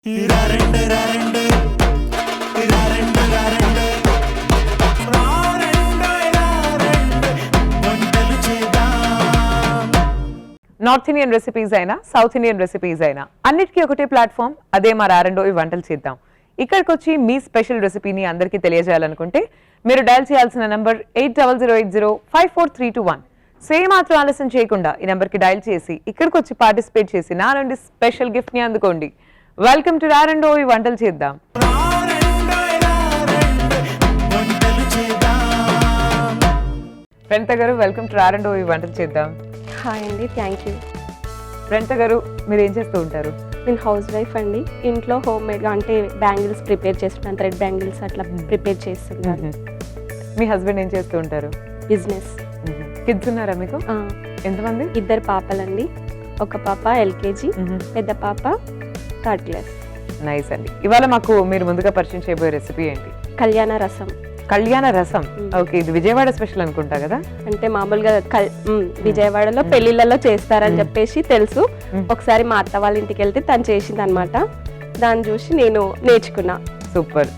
North Indian recipes అయినా south Indian recipes అయినా అన్నిటికీ ఒకటే ప్లాట్ఫామ్, అదే మా రారండోయి వంటలు చేద్దాం. ఇక్కడికి వచ్చి మీ స్పెషల్ రెసిపీని అందరికీ తెలియజేయాలనుకుంటే మీరు డయల్ చేయాల్సిన నంబర్ 8008054321. సేమ్ మాత్రం ఆలస్యం చేయకుండా ఈ నెంబర్కి డయల్ చేసి ఇక్కడికి వచ్చి పార్టిసిపేట్ చేసి నా నుండి స్పెషల్ గిఫ్ట్ని అందుకోండి. వెల్కమ్ టు రారండోయి వంటలు చేద్దాం. ప్రణీత గారు, వెల్కమ్ టు రారండోయి వంటలు చేద్దాం. హాయ్ అండి, థ్యాంక్ యూ. ప్రణీత గారు, మీరు ఏం చేస్తూ ఉంటారు? నేను హౌస్ వైఫ్ అండి. ఇంట్లో హోమ్ మేడ్గా అంటే బ్యాంగిల్స్ ప్రిపేర్ చేస్తుంటాను, థ్రెడ్ బ్యాంగిల్స్ అట్లా ప్రిపేర్ చేస్తుంటాను. మీ హస్బెండ్ ఏం చేస్తూ ఉంటారు? బిజినెస్. కిడ్స్ ఉన్నారా మీకు? ఎంతమంది? 2 పాపలండి. ఒక పాప LKG, పెద్ద పాప 3rd క్లాస్. నైస్ అండి. ఇవాళ మాకు మీరు ముందుగా పరిచయం చేయబోయే రెసిపీ ఏంటి? కళ్యాణ రసం. కళ్యాణ రసం, ఓకే. ఇది విజయవాడ స్పెషల్ అనుకుంటా కదా? అంటే మామూలుగా విజయవాడలో పెళ్లిళ్ళలో చేస్తారని చెప్పేసి తెలుసు. ఒకసారి మా అత్త వాళ్ళ ఇంటికి వెళ్తే తను చేసింది అనమాట. దాన్ని చూసి నేను నేర్చుకున్నా. సూపర్.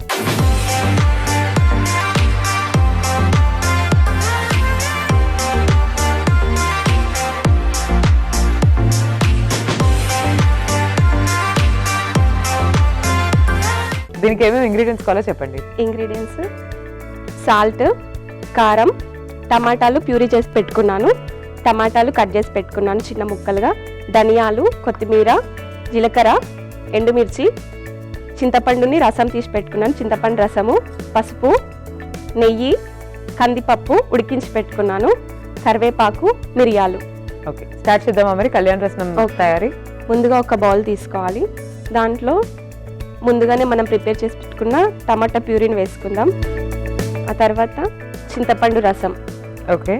దీనికి ఏమేమి ఇంగ్రీడియంట్స్ కావాలో చెప్పండి. ఇంగ్రీడియంట్స్: సాల్ట్, కారం, టమాటాలు ప్యూరీ చేసి పెట్టుకున్నాను, టమాటాలు కట్ చేసి పెట్టుకున్నాను చిన్న ముక్కలుగా, ధనియాలు, కొత్తిమీర, జీలకర్ర, ఎండుమిర్చి, చింతపండుని రసం తీసి పెట్టుకున్నాను, చింతపండు రసము, పసుపు, నెయ్యి, కందిపప్పు ఉడికించి పెట్టుకున్నాను, కరివేపాకు, మిరియాలు. ఓకే, స్టార్ట్ చేద్దామా మరి కళ్యాణ రసం తయారీ? ముందుగా ఒక బౌల్ తీసుకోవాలి. దాంట్లో ముందుగానే మనం ప్రిపేర్ చేసి పెట్టుకున్న టమాటా ప్యూరీని వేసుకుందాం. ఆ తర్వాత చింతపండు రసం, ఓకే,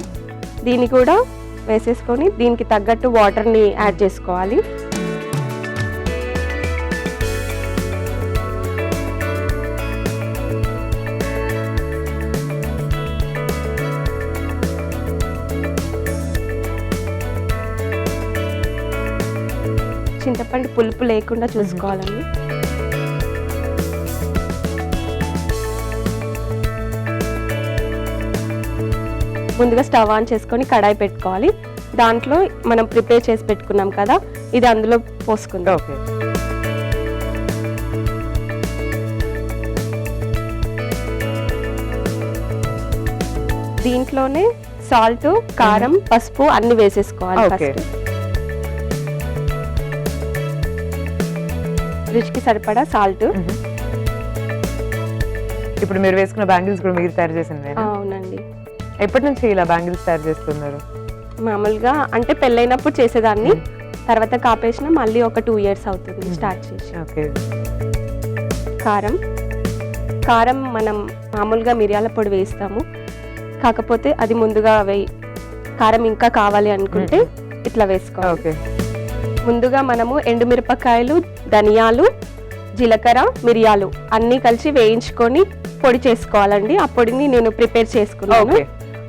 దీన్ని కూడా వేసేసుకొని దీనికి తగ్గట్టు వాటర్ని యాడ్ చేసుకోవాలి. చింతపండు పులుపు లేకుండా చూసుకోవాలండి. ముందుగా స్టవ్ ఆన్ చేసుకొని కడాయి పెట్టుకోవాలి. దాంట్లో మనం ప్రిపేర్ చేసి పెట్టుకున్నాం కదా, ఇది అందులో పోసుకుందాం. ఓకే, దీంట్లోనే సాల్ట్, కారం, పసుపు అన్ని వేసేసుకోవాలి. ఫస్ట్ రుచికి సరిపడా సాల్ట్. ఇప్పుడు మీరు వేసుకున్న బ్యాంగిల్స్ కూడా మీరు తయారు చేసింది? అవునండి. ఎప్పటి నుంచి ఇలా బ్యాంగిల్స్ తయారు చేస్తున్నారు? మామూలుగా అంటే పెళ్ళైనప్పుడు చేసేదాన్ని, తర్వాత కాపేసిన మళ్ళీ ఒక 2 years అవుతుంది స్టార్ట్ చేసి. ఓకే. కారం, కారం మనం మామూలుగా మిరియాల పొడి వేస్తాము, కాకపోతే అది ముందుగా కారం ఇంకా కావాలి అనుకుంటే ఇట్లా వేసుకోవాలి. ఓకే. ముందుగా మనము ఎండుమిరపకాయలు, ధనియాలు, జీలకర్ర, మిరియాలు అన్నీ కలిసి వేయించుకొని పొడి చేసుకోవాలండి. ఆ పొడిని నేను ప్రిపేర్ చేసుకున్నాను.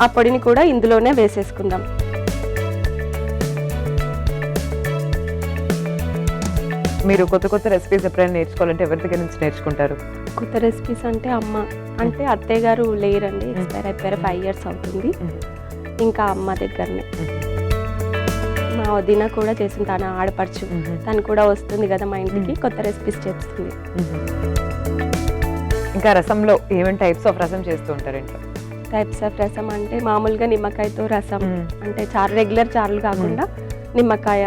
ఆ పొడిని కూడా ఇందులోనే వేసేసుకుందాం. మీరు కొత్త కొత్త రెసిపీస్ ఎప్పుడైనా నేర్చుకోవాలంటే ఎవరి దగ్గర నుంచి నేర్చుకుంటారు? కొత్త రెసిపీస్ అంటే అమ్మ, అంటే అత్తయ్య గారు లేరండి, ఎక్స్పైర్ అయిపోయారు, 5 years అవుతుంది. ఇంకా అమ్మ దగ్గరనే. మా వదిన కూడా చేసింది, తన ఆడపడుచు, తను కూడా వస్తుంది కదా మా ఇంటికి, కొత్త రెసిపీస్ చేస్తుంది. ఇంకా రసంలో ఏమేమి టైప్స్ ఆఫ్ రసం చేస్తూ ఉంటారు ఇంట్లో? టైప్స్ ఆఫ్ రసం అంటే మామూలుగా నిమ్మకాయతో రసం, అంటే చారు, రెగ్యులర్ చారులు కాకుండా నిమ్మకాయ,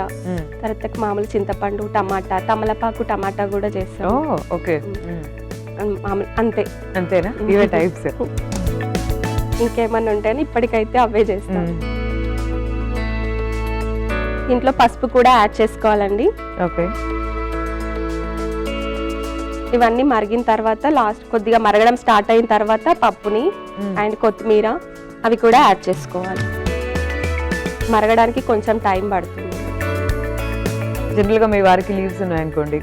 తర్వాత మామూలు చింతపండు, టమాటా, తమలపాకు టమాటా కూడా చేస్తాం. ఓకే, అంతే. అంతేనా? ఇవే టైప్స్. ఇంకేమన్నా ఉంటాయని ఇప్పటికైతే అవే చేస్తాం. ఇంట్లో పసుపు కూడా యాడ్ చేసుకోవాలండి. ఓకే. ఇవన్నీ మరిగిన తర్వాత లాస్ట్ కొద్దిగా మరగడం స్టార్ట్ అయిన తర్వాత పప్పుని అండ్ కొత్తిమీర అవి కూడా యాడ్ చేసుకోవాలి. మరగడానికి కొంచెం టైం పడుతుంది. జనరల్ గా మీ వారికి లీవ్స్ ఉన్నాయనుకోండి,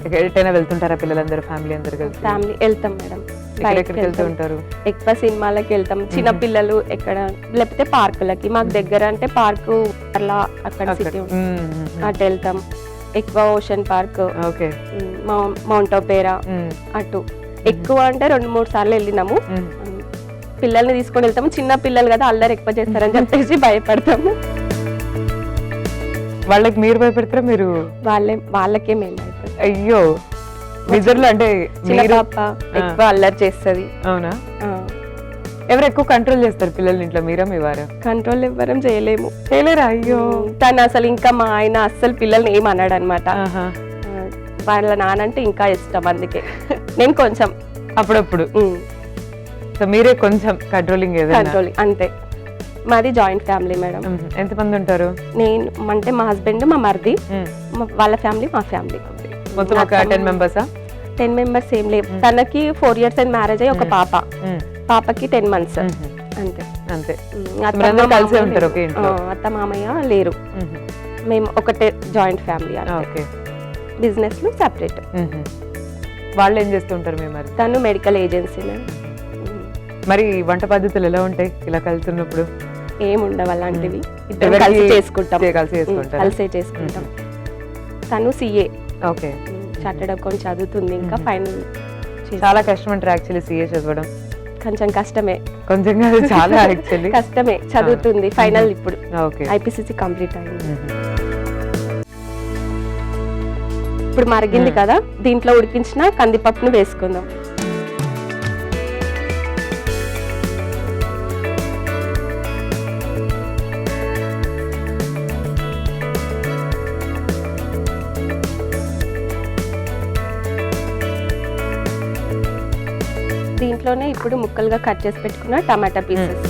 ఎక్కడైనా వెళ్తుంటారా పిల్లలందరూ, ఫ్యామిలీ అందరు కలిసి? ఫ్యామిలీ వెళ్తాం మేడం. ఎక్కడికి వెళ్తూ ఉంటారు? ఎక్కువ సినిమాలకి వెళ్తాం, చిన్న పిల్లలు ఎక్కడ, లేకపోతే పార్కులకి. మాకు దగ్గర అంటే పార్కు అలా అక్కడ సిటీ అటు వెళ్తాం. ఎక్కువ ocean park, okay. Mount Opera అటు ఎక్కువ అంటే 2-3 సార్లు వెళ్ళినాము. పిల్లల్ని తీసుకొని వెళ్తాము, చిన్న పిల్లలు కదా అల్లరి ఎక్కువ చేస్తారని చెప్పేసి భయపడతాము. వాళ్ళకి మీరు భయపెడతారా? మీరు వాళ్ళకే మేము భయపడతాం. అయ్యో, ఇద్దరులో అంటే చిన్న పాప ఎక్కువ అల్లరి చేస్తుంది. అవునా? ఎవరు ఎక్కువ కంట్రోల్ చేస్తారు పిల్లల్ని ఇంట్లో, మీరా మీ వారా? కంట్రోల్ ఎవ్వరం చేయలేము. చేయలేరా? అయ్యో. తను అసలు ఇంకా మా ఆయన అస్సలు పిల్లల్ని ఏం అన్నాడు అనమాట. వాళ్ళ నానంటే ఇంకా ఇష్టం, అందుకే నేను కొంచెం అప్పుడప్పుడు. సో మీరే కొంచెం కంట్రోలింగ్, కంట్రోలింగ్ అంతే. మాది జాయింట్ ఫ్యామిలీ మేడం. ఎంతమంది ఉంటారు? నేను అంటే మా హస్బెండ్, మా మరిది, వాళ్ళ ఫ్యామిలీ, మా ఫ్యామిలీ. మొత్తం ఒక 10 మెంబర్సా? 10 మెంబర్స్ ఏం లేవు. తనకి 4 years అయింది మ్యారేజ్ అయ్యి, ఒక పాపకి 10 months అంతే. అంతే. అత్త మామయ్య లేరు, మేము ఒకటే జాయింట్ ఫ్యామిలీ. బిజినెస్ లు సెపరేట్. వాళ్ళు ఏం చేస్తుంటారు? మీ మరి తను మెడికల్ ఏజెన్సీ. మరి వంట పద్ధతులు ఎలా ఉంటాయి ఇలా కలుస్తున్నప్పుడు? ఏముండవు అలాంటివి, ఇద్దరు కలిసి చేసుకుంటాం. కలిసే చేసుకుంటాం. తను CA, ఓకే, చార్టెడ్ అకౌంట్ చదువుతుంది, ఇంకా ఫైనల్. చాలా కష్టం అంటారు యాక్చువల్లీ CA చదవడం? కొంచెం కష్టమే. కొంచెం కాదు, చాలా యాక్చువల్లీ కష్టమే. చదువుతుంది, ఫైనల్ ఇప్పుడు ఓకే, IPCC కంప్లీట్ అయింది. ఇప్పుడు మరిగింది కదా, దీంట్లో ఉడికించిన కందిపప్పును వేసుకుందాం. దీంట్లోనే ఇప్పుడు ముక్కలుగా కట్ చేసి పెట్టుకున్న టమాటా పీసెస్,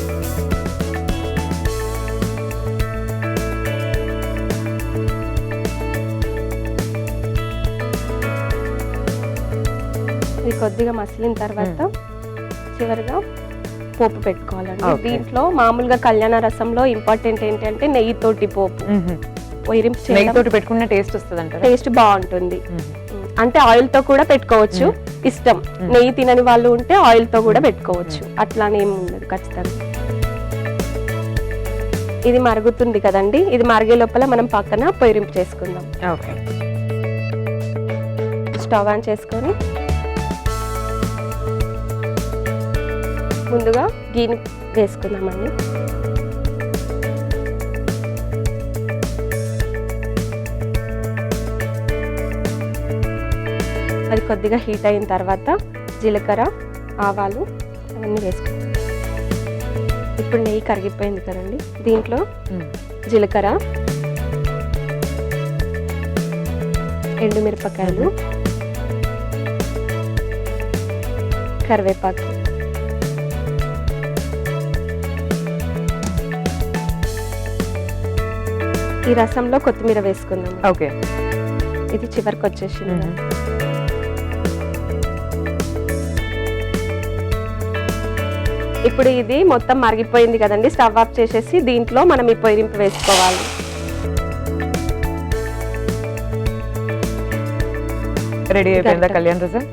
ఇది కొద్దిగా మసిలిన తర్వాత చివరిగా పోపు పెట్టుకోవాలండి. దీంట్లో మామూలుగా కళ్యాణ రసంలో ఇంపార్టెంట్ ఏంటంటే నెయ్యితోటి పోపు. నెయ్యితోటి పెట్టుకున్న టేస్ట్ వస్తుంది అంటే టేస్ట్ బాగుంటుంది. అంటే ఆయిల్ తో కూడా పెట్టుకోవచ్చు, ఇష్టం. నెయ్యి తినని వాళ్ళు ఉంటే ఆయిల్ తో కూడా పెట్టుకోవచ్చు, అట్లానే ఏమి ఉండదు ఖచ్చితంగా. ఇది మరుగుతుంది కదండి, ఇది మరిగే లోపల మనం పక్కన పొయ్యింపు చేసుకుందాం. ఓకే, స్టవ్ ఆన్ చేసుకొని ముందుగా గీని వేసుకుందామండి. అది కొద్దిగా హీట్ అయిన తర్వాత జీలకర్ర, ఆవాలు అవన్నీ వేసుకుంటాం. ఇప్పుడు నెయ్యి కరిగిపోయింది కదండి, దీంట్లో జీలకర్ర, ఎండుమిరపకాయలు, కరివేపాకు, ఈ రసంలో కొత్తిమీర వేసుకుందాం. ఓకే, ఇది చివరికి వచ్చేసింది. ఇప్పుడు ఇది మొత్తం మరిగిపోయింది కదండి, స్టవ్ ఆఫ్ చేసేసి దీంట్లో మనం ఈ పొయ్యింపు వేసుకోవాలి. రెడీ అయిపోయిందా కళ్యాణ రసం?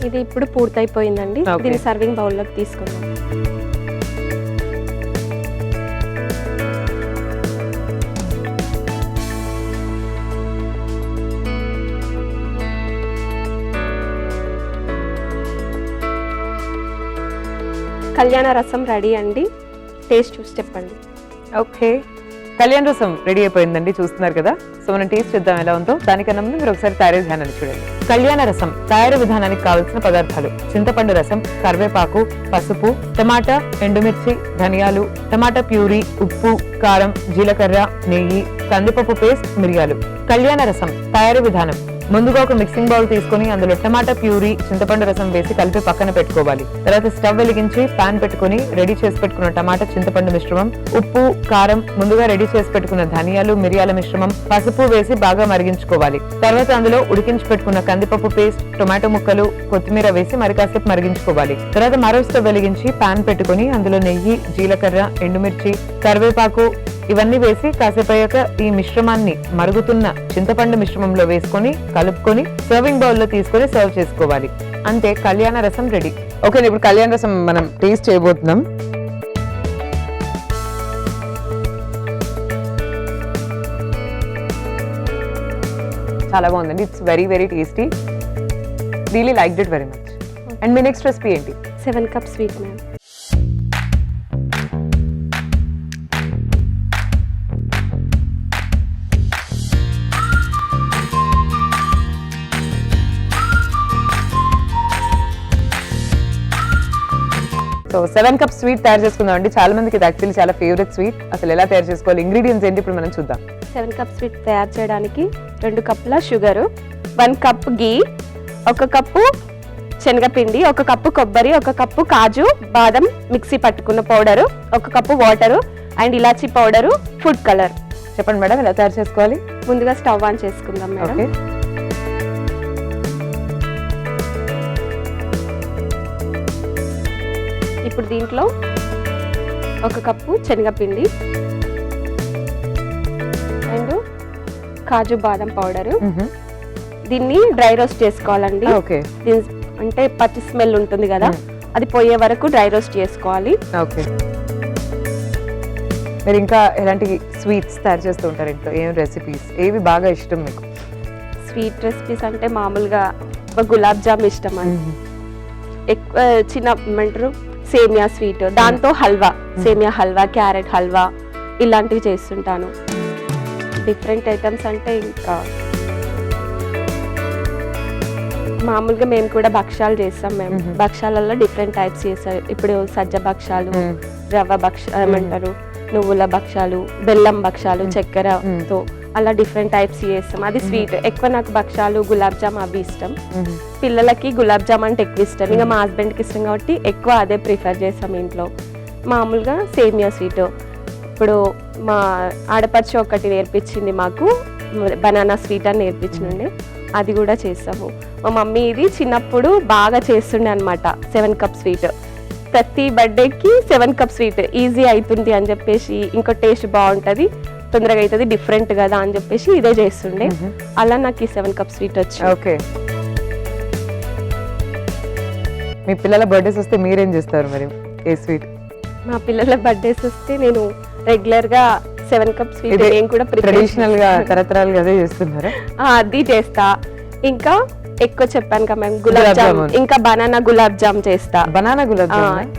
ఇది ఇప్పుడు పూర్తయిపోయిందండి. దీన్ని సర్వింగ్ బౌల్లోకి తీసుకుందాం. కళ్యాణ రసం రెడీ అండి, టేస్ట్ చూసి చెప్పండి. ఓకే, కళ్యాణ రసం రెడీ అయిపోయిందండి, చూస్తున్నారు కదా. సో మనం టేస్ట్ చేద్దాం ఎలా ఉందో. దానికన్నా ముందు మీరు ఒకసారి తయారీ విధానాన్ని చూడండి. కళ్యాణ రసం తయారీ విధానానికి కావలసిన పదార్థాలు: చింతపండు రసం, కరివేపాకు, పసుపు, టమాటా, ఎండుమిర్చి, ధనియాలు, టమాటా ప్యూరీ, ఉప్పు, కారం, జీలకర్ర, నెయ్యి, కందిపప్పు పేస్ట్, మిరియాలు. కళ్యాణ రసం తయారీ విధానం: ముందుగా ఒక మిక్సింగ్ బౌల్ తీసుకుని అందులో టమాటా ప్యూరీ, చింతపండు రసం వేసి కలిపి పక్కన పెట్టుకోవాలి. తర్వాత స్టవ్ వెలిగించి పాన్ పెట్టుకుని రెడీ చేసి పెట్టుకున్న టమాటా చింతపండు మిశ్రమం, ఉప్పు, కారం, ముందుగా రెడీ చేసి పెట్టుకున్న ధనియాలు, మిరియాల మిశ్రమం, పసుపు వేసి బాగా మరిగించుకోవాలి. తర్వాత అందులో ఉడికించి పెట్టుకున్న కందిపప్పు పేస్ట్, టొమాటో ముక్కలు, కొత్తిమీర వేసి మరి కాసేపు మరిగించుకోవాలి. తర్వాత మరో స్టవ్ వెలిగించి పాన్ పెట్టుకుని అందులో నెయ్యి, జీలకర్ర, ఎండుమిర్చి, కరివేపాకు ఇవన్నీ వేసి కాసేపు అయ్యాక ఈ మిశ్రమాన్ని మరుగుతున్న చింతపండు మిశ్రమంలో వేసుకొని కలుపుకొని సర్వింగ్ బౌల్ లో తీసుకొని సర్వ్ చేసుకోవాలి. అంతే, కళ్యాణ రసం రెడీ. ఓకే, ఇప్పుడు కళ్యాణ రసం మనం టేస్ట్ చేయబోతున్నాం. చాలా బాగుందండి. It's very very tasty. Really liked it very much. And me next recipe ఏంటి? 7 cup sweet ma'am. So 7 cup sweet తయారు చేసుకుందాం అండి. చాలా మందికి ఇది యాక్చువల్లీ చాలా ఫేవరెట్ స్వీట్. అసలు ఎలా తయారు చేసుకోవాలి, ఇంగ్రీడియంట్స్ ఏంటి ఇప్పుడు మనం చూద్దాం. 7 కప్ స్వీట్ తయారు చేయడానికి 2 కప్పుల షుగరు, 1 కప్ గీ, 1 కప్పు శనగపిండి, 1 కప్పు కొబ్బరి, 1 కప్పు కాజు బాదం మిక్సీ పట్టుకున్న powder, 1 cup water and elaichi powder, food colour. చెప్పండి మేడం ఎలా తయారు చేసుకోవాలి. ముందుగా స్టవ్ ఆన్ చేసుకుందాం మేడం. ఓకే. ఇప్పుడు దీంట్లో 1 కప్పు శనగపిండి అండ్ కాజు బాదం పౌడరు. దీన్ని డ్రై రోస్ట్ చేసుకోవాలండి. ఓకే. అంటే పచ్చి స్మెల్ ఉంటుంది కదా, అది పోయే వరకు డ్రై రోస్ట్ చేసుకోవాలి. ఓకే. మీరు ఇంకా ఎలాంటి స్వీట్స్ తయారు చేస్తూ ఉంటారు ఇంట్లో? ఏం రెసిపీస్, ఏవి బాగా ఇష్టం మీకు? స్వీట్ రెసిపీస్ అంటే మామూలుగా గులాబ్ జామ్ ఇష్టం అండి. ఎక్కువ చిన్న ఏమంటారు సేమియా స్వీట్, దాంతో హల్వా, సేమియా హల్వా, క్యారెట్ హల్వా ఇలాంటివి చేస్తుంటాను. డిఫరెంట్ ఐటమ్స్ అంటే ఇంకా మామూలుగా మేము కూడా భక్షాలు చేస్తాం. మేము భక్షాలలో డిఫరెంట్ టైప్స్ చేస్తాం. ఇప్పుడు సజ్జ భక్షాలు, రవ్వ ఏమంటారు నువ్వుల భక్షాలు, బెల్లం భక్షాలు, చక్కెరతో అలా డిఫరెంట్ టైప్స్ చేస్తాం. అది స్వీట్. ఎక్కువ నాకు భక్షాలు, గులాబ్ జామ్ అవి ఇష్టం. పిల్లలకి గులాబ్ జామ్ అంటే ఎక్కువ ఇష్టం. ఇంకా మా హస్బెండ్కి ఇష్టం కాబట్టి ఎక్కువ అదే ప్రిఫర్ చేస్తాం ఇంట్లో. మామూలుగా సేమియా స్వీట్ ఇప్పుడు మా ఆడపడుచు ఒకటి నేర్పించింది మాకు, బనానా స్వీట్ అని నేర్పించిండే, అది కూడా చేస్తాము. మా మమ్మీ ఇది చిన్నప్పుడు బాగా చేస్తుండే అనమాట. 7 కప్ స్వీట్ ప్రతి బర్త్డేకి 7 కప్ స్వీట్ ఈజీ అవుతుంది అని చెప్పేసి, ఇంకో టేస్ట్ బాగుంటుంది, తొందరగా అవుతుంది, డిఫరెంట్ కదా అని చెప్పేసి ఇదే చేస్తుండే. అలా నాకు ఈ 7 కప్ స్వీట్ వచ్చింది. ఓకే. మీ పిల్లల బర్త్డేస్ వస్తే మీరేం చేస్తారు మరి? ఏ స్వీట్? మా పిల్లల బర్త్డేస్ వస్తే నేను రెగ్యులర్ గా 7 కప్ స్వీట్ నేను కూడా ట్రెడిషనల్ గా తరతరాలుగా అదే చేస్తున్నారా? అది చేస్తా. ఇంకా ఎక్కువ చెప్పాను కదా మేము గులాబ్ జామ్, ఇంకా బనానా గులాబ్ జామ్ చేస్తా. బనానా గులాబ్ జామ్?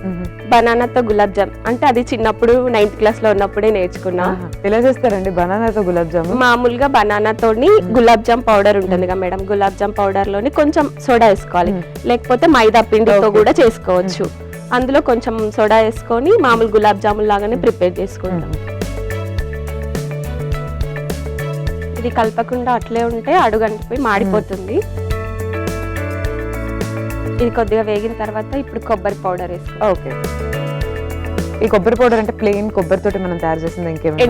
బనానాతో గులాబ్ జామ్ అంటే అది చిన్నప్పుడు 9th క్లాస్ లో ఉన్నప్పుడే నేర్చుకున్నా. ఎలా చేస్తారండి బనానాతో గులాబ్ జామ్? మామూలుగా బనానాతోని గులాబ్ జామ్ పౌడర్ ఉంటుంది కదా మేడం, గులాబ్ జామ్ పౌడర్ లోని కొంచెం సోడా వేసుకోవాలి, లేకపోతే మైదా పిండితో కూడా చేసుకోవచ్చు. అందులో కొంచెం సోడా వేసుకొని మామూలు గులాబ్ జామున్ లాగానే ప్రిపేర్ చేసుకుంటాం. ఇది కలపకుండా అట్లే ఉంటే అడుగంటిపోయి మాడిపోతుంది. ఇది కొద్దిగా వేగిన తర్వాత ఇప్పుడు కొబ్బరి పౌడర్ వేసుకో. ఓకే. ఈ కొబ్బరి పౌడర్ అంటే ప్లెయిన్ కొబ్బరితోటి మనం తయారు చేసింది ఇంకేమైనా?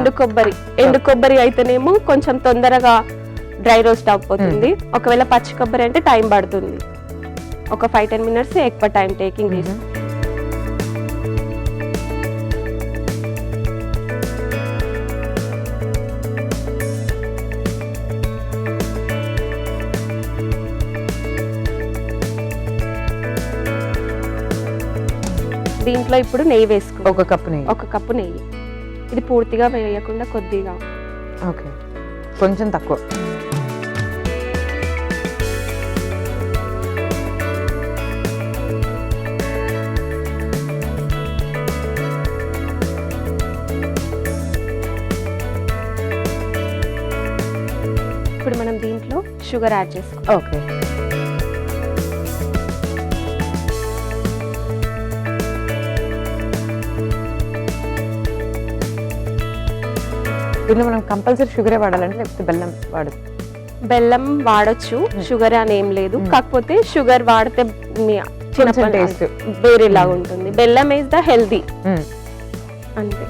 ఎండు కొబ్బరి అయితేనేమో కొంచెం తొందరగా డ్రై రోస్ట్ అయిపోతుంది. ఒకవేళ పచ్చి కొబ్బరి అంటే టైం పడుతుంది, ఒక 5-10 minutes ఎక్కువ టైం టేకింగ్. దీంట్లో ఇప్పుడు నెయ్యి వేసుకో. 1 కప్పు నెయ్యి. 1 కప్పు నెయ్యి. ఇది పూర్తిగా వేయకుండా కొద్దిగా. ఓకే, కొంచెం తక్కువ. ఇప్పుడు మనం దీంట్లో షుగర్ యాడ్ చేసుకో. ఓకే. దీనిలో మనం కంపల్సరీ షుగరే వాడాలంటే లేకపోతే బెల్లం వాడదు? బెల్లం వాడచ్చు, షుగర్ అని ఏం లేదు. కాకపోతే షుగర్ వాడితే టేస్ట్ వేరేలాగా ఉంటుంది. బెల్లం ఈజ్ ద హెల్దీ అంతే.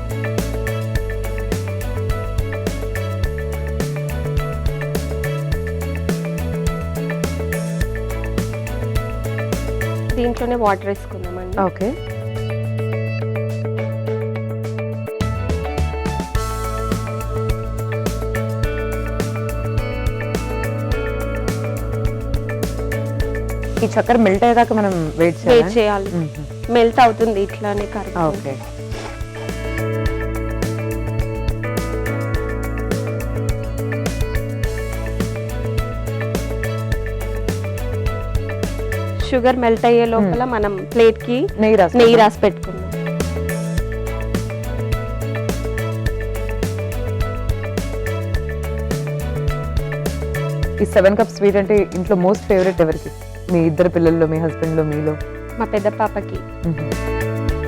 దీంట్లోనే వాటర్ వేసుకుందామండి. ఓకే. ఈ చక్కెర మెల్ట్ అయ్యేదాకా మనం వెయిట్ చేయాలి. మెల్ట్ అవుతుంది ఇట్లానే కరెక్ట్. ఓకే. షుగర్ మెల్ట్ అయ్యే లోపల మనం ప్లేట్ కి నెయ్యి రాసి పెట్టుకున్నాం. ఈ 7 కప్ స్వీట్ అంటే ఇంట్లో మోస్ట్ ఫేవరెట్ ఎవరికి? మీ ఇద్దరు పిల్లల్లో, మీ హస్బెండ్ లో, మీలో? మా పెద్ద పాపకి.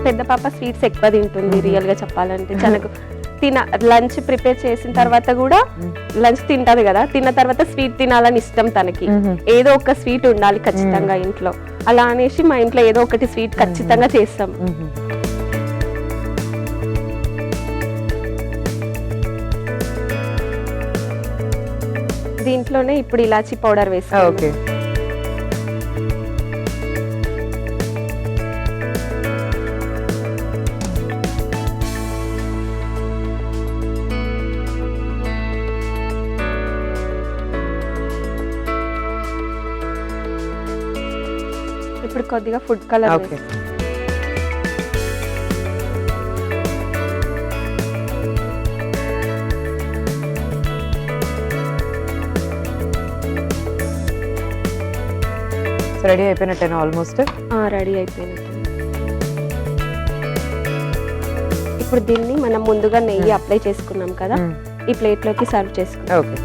పెద్ద పాప స్వీట్స్ ఎక్కువ తింటుంది రియల్ గా చెప్పాలంటే. తనకు లంచ్ ప్రిపేర్ చేసిన తర్వాత కూడా లంచ్ తింటది కదా, తిన్న తర్వాత స్వీట్ తినాలని ఇష్టం తనకి. ఏదో ఒక స్వీట్ ఉండాలి ఖచ్చితంగా ఇంట్లో. అలా అనేసి మా ఇంట్లో ఏదో ఒకటి స్వీట్ ఖచ్చితంగా చేస్తాం. దీంట్లోనే ఇప్పుడు ఇలాచి పౌడర్ వేస్తాం. ఓకే. ఇప్పుడు కొద్దిగా ఫుడ్ కలర్. ఓకే. రెడీ అయిపోయినట్టేనా ఆల్మోస్ట్? రెడీ అయిపోయినట్టు. ఇప్పుడు దీన్ని మనం ముందుగా నెయ్యి అప్లై చేసుకున్నాం కదా, ఈ ప్లేట్ లోకి సర్వ్ చేసుకున్నాం. ఓకే.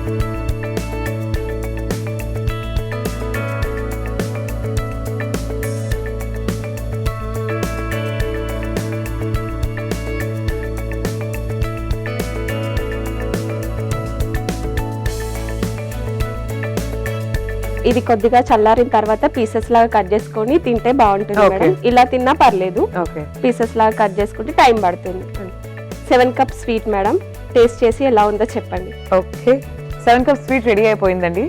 ఇది కొద్దిగా చల్లారిన తర్వాత పీసెస్ లాగా కట్ చేసుకొని తింటే బాగుంటుంది మేడం. ఇలా తిన్నా పర్లేదు, పీసెస్ లాగా కట్ చేసుకుంటే టైం పడుతుంది. 7 కప్ స్వీట్ మేడం, టేస్ట్ చేసి ఎలా ఉందో చెప్పండి. ఓకే, 7 కప్ స్వీట్ రెడీ అయిపోయిందండి.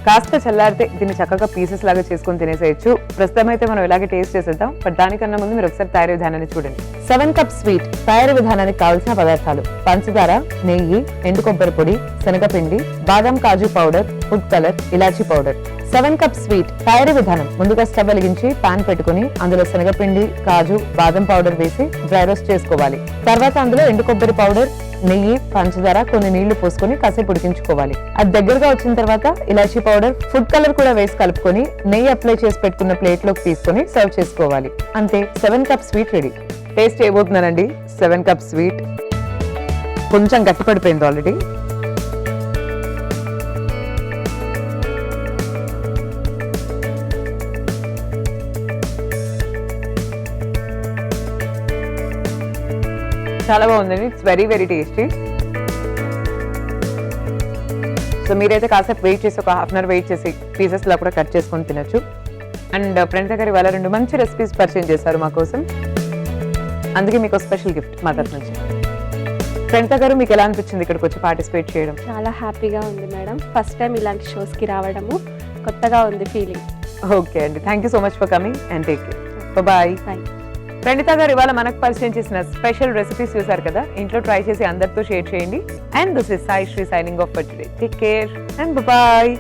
కాస్త చల్లారితే దీన్ని చక్కగా పీసెస్ లాగా చేసుకొని తినేసేయచ్చు. ప్రస్తుతం అయితే మనం ఇలాగే టేస్ట్ చేసేద్దాం. బట్ దానికన్నా ముందు మీరు ఒకసారి తయారీ విధానాన్ని చూడండి. 7 కప్ స్వీట్ తయారీ విధానానికి కావాల్సిన పదార్థాలు: పంచదార, నెయ్యి, ఎండు కొబ్బరి పొడి, శనగపిండి, బాదం కాజు పౌడర్, ఫుడ్ కలర్, ఇలాచీ పౌడర్. 7 కప్ స్వీట్ తయారీ విధానం: ముందుగా స్టవ్ వెలిగించి పాన్ పెట్టుకుని అందులో శనగపిండి, కాజు, బాదం పౌడర్ వేసి డ్రై రోస్ట్ చేసుకోవాలి. తర్వాత అందులో ఎండు కొబ్బరి పౌడర్, నెయ్యి, పంచదార, కొన్ని నీళ్లు పోసుకొని కాసేపు ఉడికించుకోవాలి. అది దగ్గరగా వచ్చిన తర్వాత ఇలాచీ పౌడర్, ఫుడ్ కలర్ కూడా వేసి కలుపుకొని నెయ్యి అప్లై చేసి పెట్టుకున్న ప్లేట్ లోకి తీసుకొని సర్వ్ చేసుకోవాలి. అంతే, 7 కప్ స్వీట్ రెడీ. టేస్ట్ చేయబోతున్నానండి 7 కప్ స్వీట్. కొంచెం గట్టిపడిపోయింది ఆల్రెడీ. చాలా బాగుందండి. It's very very tasty. So మీరైతే కాసేపు వెయిట్ చేసి, ఒక హాఫ్ అన్ అవర్ వెయిట్ చేసి పీసెస్ లా కూడా కట్ చేసుకొని తినొచ్చు. అండ్ ఫ్రెండ్స్ దగ్గర ఇవాళ 2 మంచి రెసిపీస్ పరిచయం చేశారు మా కోసం. అందుకే మీకు స్పెషల్ గిఫ్ట్ మా తరఫు నుంచి. ఫ్రెండ్స్ దగ్గర మీకు ఎలా అనిపించింది ఇక్కడికి వచ్చి పార్టిసిపేట్ చేయడం? చాలా హ్యాపీగా ఉంది మేడం. ఫస్ట్ టైం ఇలాంటి షోస్ కి రావడము కొత్తగా ఉంది ఫీలింగ్. ఓకే అండి, thank you so much for coming and take care. Bye. Praneetha గారు ఇవాళ మనకు పరిచయం చేసిన స్పెషల్ రెసిపీస్ చూసారు కదా, ఇంట్లో ట్రై చేసి అందరితో షేర్ చేయండి. And this is Sai Sri signing off for today. Take care and bye.